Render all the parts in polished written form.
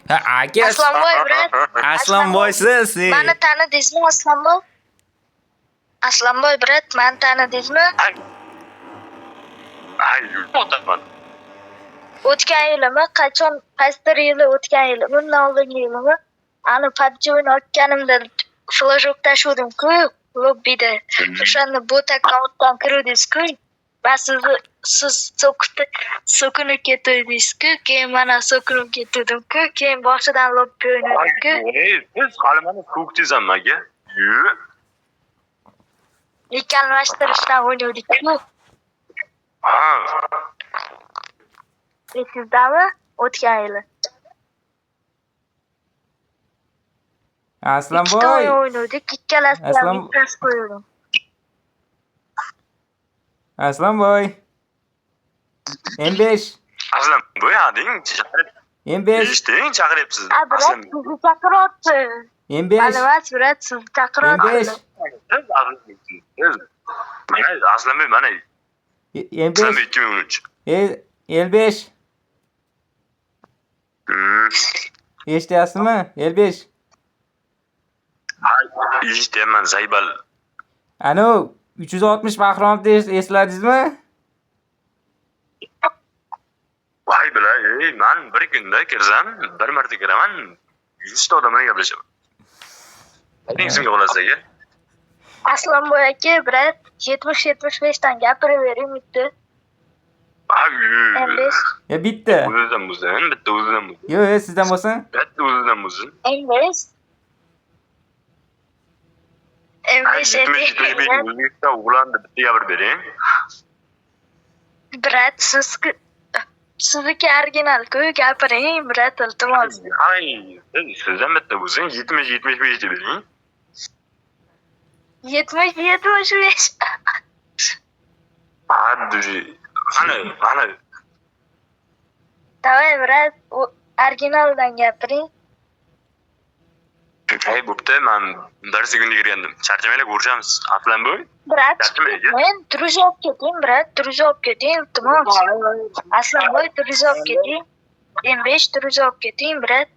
Ha, aka. Aslonboy, brat. Aslonboysiz. Meni tanidingizmi, Aslonboy? Aslonboy, brat, meni tanidingizmi? Ay, o'taman. O'tgan yilimi, qachon, qaysidir yili o'tgan yili, bundan oldingi yilimi, ani PUBG o'ynayotganimda flashok tashuvdim-ku, lobbida. O'shanda bot akkauntdan kirdingiz-ku. Va siz so'kinib ketdingiz-ku, keyin mana so'kinib ketdim-ku, keyin boshidan lobbi o'ynadik-ku. Siz hali meni ko'kdingizmi aka? Ekanlashtirishdan o'ynadik-ku. Ha. Esizdami? O'tgan yili. Aslonboy. O'ynadik, ikkalasiga bittasi qo'ydim. Aslonboy. M5. Aslonboy ading M5. eshitding, chaqiryapsiz. Brat, sizni chaqiryapti. M5. Ma'lumot, brat, sizni chaqiryapti. Aslonboy mana M5. 2013. L5. Eshityapsizmi? L5. Eshitayapman, Zaybal. Ano 360 Bahromovni esladingizmi? Voy bilay, men bir kunda kirsam, bir marta kiraman, 100 ta odam bilan gaplashaman. Ayting sizga qolasiz aka. Aslonboy aka, brat, 70-75 dan gapiravering bitta. M5. Ya bitta. O'zidan bo'lsin, bitta o'zidan bo'lsin. Yo'q, sizdan bo'lsin. Bitta o'zidan bo'lsin. M5. M5 O'zbekiston o'g'landa bitta gapirib bering. brat, sizniki original-ku, gapiring, brat, iltimos. Ay, sizdan bitta bo'lsin, 70-75 deb bering. 70-75. Mana. Davay, brat, originaldan gapiring. Hey, bo'pti, men 1 sekundga kirgandim. Charchamanglar ko'rishamiz. Aslonboy. Brat, men druj olib keting, brat, druj olib keting, iltimos. Aslonboy, druj olib keting. M5 druj olib keting, brat.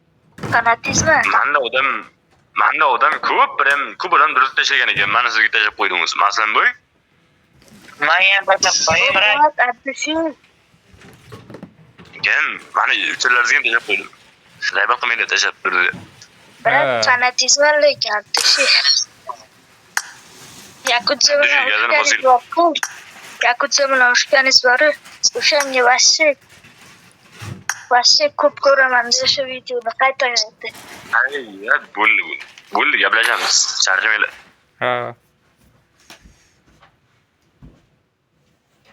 Qanotizmi? Manda odam ko'p odam durust tashlagan ekan. Mana sizga tashlab qo'ydingiz. Aslonboy. Men ham tashlab qo'ying, brat. Gen, mana uchalaringizga ham tashlab qo'ydim. Shunday qilmaydi tashlab turdi. Brat, fanatizm lekin artishi. Yakutsa bilan ushganingiz bor. O'shanga vashshe ko'p ko'raman o'sha videoni qaytaryapti. Ay, bo'ldi. Bo'ldi, gaplashamiz. Charchamanglar. Ha.